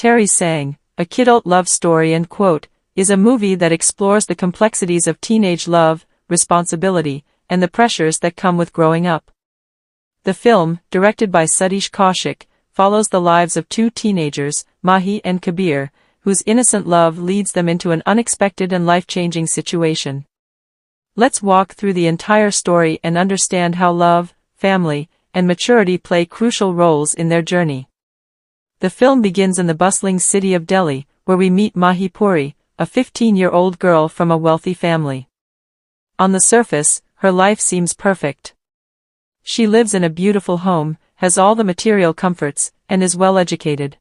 Teree Sang, A Kidult Love Story is a movie that explores the complexities of teenage love, responsibility, and the pressures that come with growing up. The film, directed by Satish Kaushik, follows the lives of two teenagers, Mahi and Kabir, whose innocent love leads them into an unexpected and life-changing situation. Let's walk through the entire story and understand how love, family, and maturity play crucial roles in their journey. The film begins in the bustling city of Delhi, where we meet Mahi Puri, a 15-year-old girl from a wealthy family. On the surface, her life seems perfect. She lives in a beautiful home, has all the material comforts, and is well educated.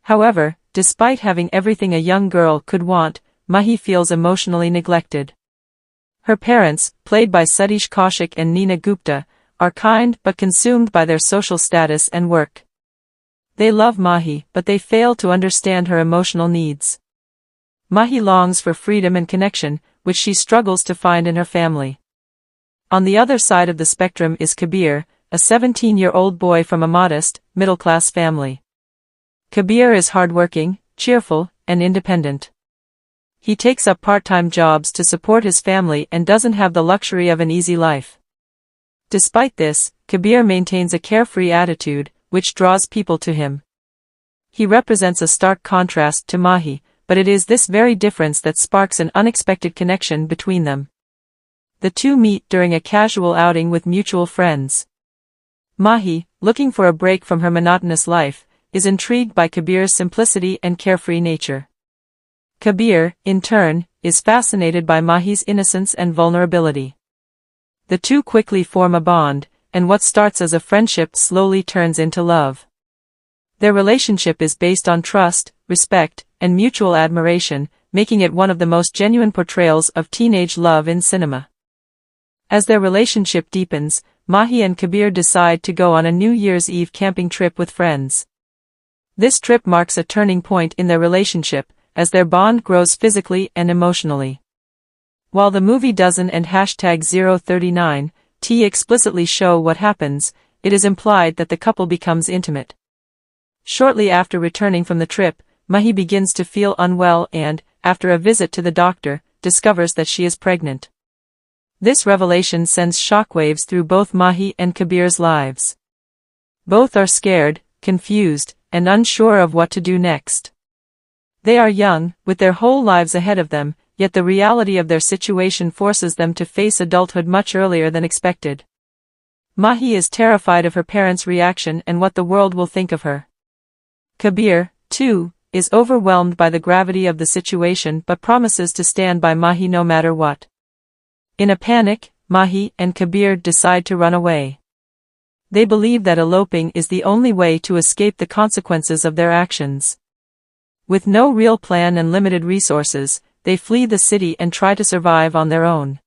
However, despite having everything a young girl could want, Mahi feels emotionally neglected. Her parents, played by Satish Kaushik and Neena Gupta, are kind but consumed by their social status and work. They love Mahi, but they fail to understand her emotional needs. Mahi longs for freedom and connection, which she struggles to find in her family. On the other side of the spectrum is Kabir, a 17-year-old boy from a modest, middle-class family. Kabir is hardworking, cheerful, and independent. He takes up part-time jobs to support his family and doesn't have the luxury of an easy life. Despite this, Kabir maintains a carefree attitude, which draws people to him. He represents a stark contrast to Mahi, but it is this very difference that sparks an unexpected connection between them. The two meet during a casual outing with mutual friends. Mahi, looking for a break from her monotonous life, is intrigued by Kabir's simplicity and carefree nature. Kabir, in turn, is fascinated by Mahi's innocence and vulnerability. The two quickly form a bond, and what starts as a friendship slowly turns into love. Their relationship is based on trust, respect, and mutual admiration, making it one of the most genuine portrayals of teenage love in cinema. As their relationship deepens, Mahi and Kabir decide to go on a New Year's Eve camping trip with friends. This trip marks a turning point in their relationship, as their bond grows physically and emotionally. While the movie doesn't and #039 explicitly show what happens, it is implied that the couple becomes intimate. Shortly after returning from the trip, Mahi begins to feel unwell and, after a visit to the doctor, discovers that she is pregnant. This revelation sends shockwaves through both Mahi and Kabir's lives. Both are scared, confused, and unsure of what to do next. They are young, with their whole lives ahead of them, yet the reality of their situation forces them to face adulthood much earlier than expected. Mahi is terrified of her parents' reaction and what the world will think of her. Kabir, too, is overwhelmed by the gravity of the situation but promises to stand by Mahi no matter what. In a panic, Mahi and Kabir decide to run away. They believe that eloping is the only way to escape the consequences of their actions. With no real plan and limited resources, they flee the city and try to survive on their own.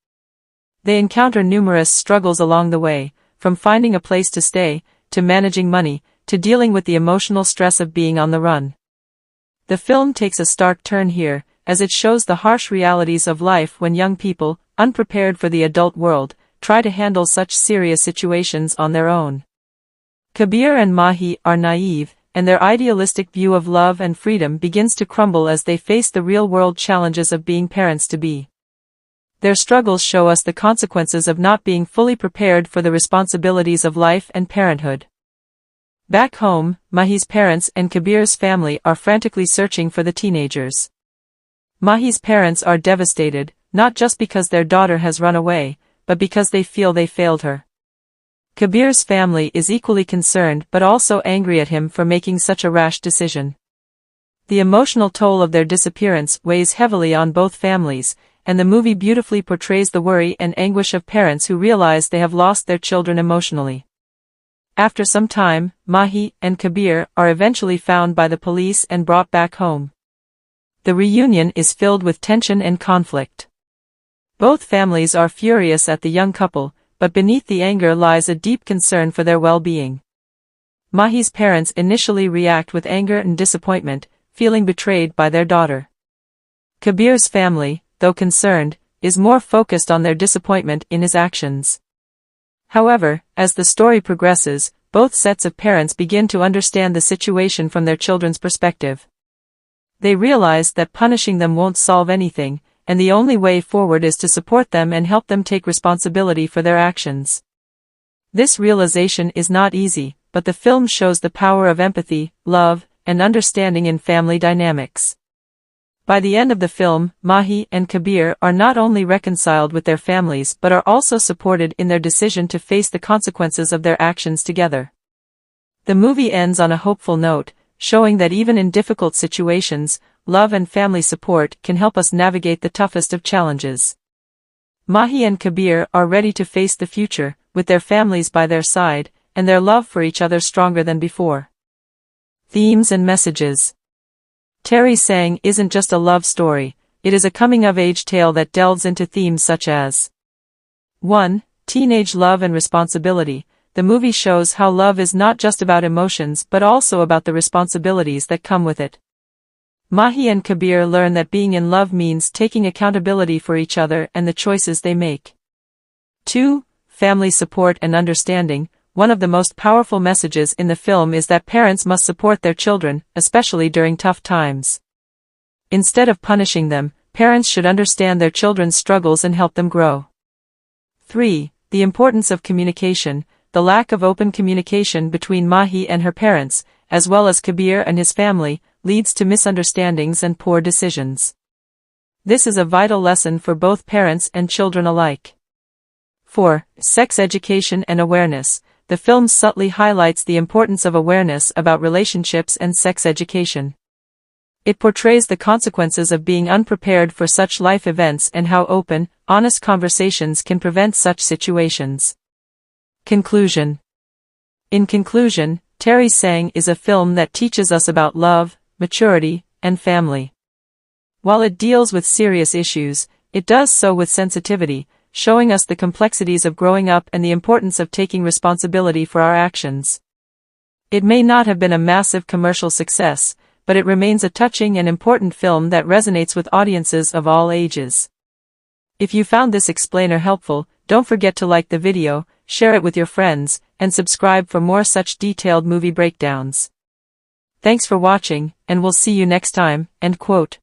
They encounter numerous struggles along the way, from finding a place to stay, to managing money, to dealing with the emotional stress of being on the run. The film takes a stark turn here, as it shows the harsh realities of life when young people, unprepared for the adult world, try to handle such serious situations on their own. Kabir and Mahi are naive, and their idealistic view of love and freedom begins to crumble as they face the real-world challenges of being parents-to-be. Their struggles show us the consequences of not being fully prepared for the responsibilities of life and parenthood. Back home, Mahi's parents and Kabir's family are frantically searching for the teenagers. Mahi's parents are devastated, not just because their daughter has run away, but because they feel they failed her. Kabir's family is equally concerned but also angry at him for making such a rash decision. The emotional toll of their disappearance weighs heavily on both families, and the movie beautifully portrays the worry and anguish of parents who realize they have lost their children emotionally. After some time, Mahi and Kabir are eventually found by the police and brought back home. The reunion is filled with tension and conflict. Both families are furious at the young couple, but beneath the anger lies a deep concern for their well-being. Mahi's parents initially react with anger and disappointment, feeling betrayed by their daughter. Kabir's family, though concerned, is more focused on their disappointment in his actions. However, as the story progresses, both sets of parents begin to understand the situation from their children's perspective. They realize that punishing them won't solve anything, and the only way forward is to support them and help them take responsibility for their actions. This realization is not easy, but the film shows the power of empathy, love, and understanding in family dynamics. By the end of the film, Mahi and Kabir are not only reconciled with their families but are also supported in their decision to face the consequences of their actions together. The movie ends on a hopeful note, showing that even in difficult situations, love and family support can help us navigate the toughest of challenges. Mahi and Kabir are ready to face the future, with their families by their side, and their love for each other stronger than before. Themes and messages. Teree Sang isn't just a love story, it is a coming-of-age tale that delves into themes such as 1. Teenage love and responsibility. The movie shows how love is not just about emotions but also about the responsibilities that come with it. Mahi and Kabir learn that being in love means taking accountability for each other and the choices they make. 2. Family support and understanding. One of the most powerful messages in the film is that parents must support their children, especially during tough times. Instead of punishing them, parents should understand their children's struggles and help them grow. 3. The importance of communication. The lack of open communication between Mahi and her parents, as well as Kabir and his family, leads to misunderstandings and poor decisions. This is a vital lesson for both parents and children alike. 4. Sex education and awareness. The film subtly highlights the importance of awareness about relationships and sex education. It portrays the consequences of being unprepared for such life events and how open, honest conversations can prevent such situations. Conclusion. In conclusion, Teree Sang is a film that teaches us about love, maturity, and family. While it deals with serious issues, it does so with sensitivity, showing us the complexities of growing up and the importance of taking responsibility for our actions. It may not have been a massive commercial success, but it remains a touching and important film that resonates with audiences of all ages. If you found this explainer helpful, don't forget to like the video, share it with your friends, and subscribe for more such detailed movie breakdowns. Thanks for watching, and we'll see you next time. End quote.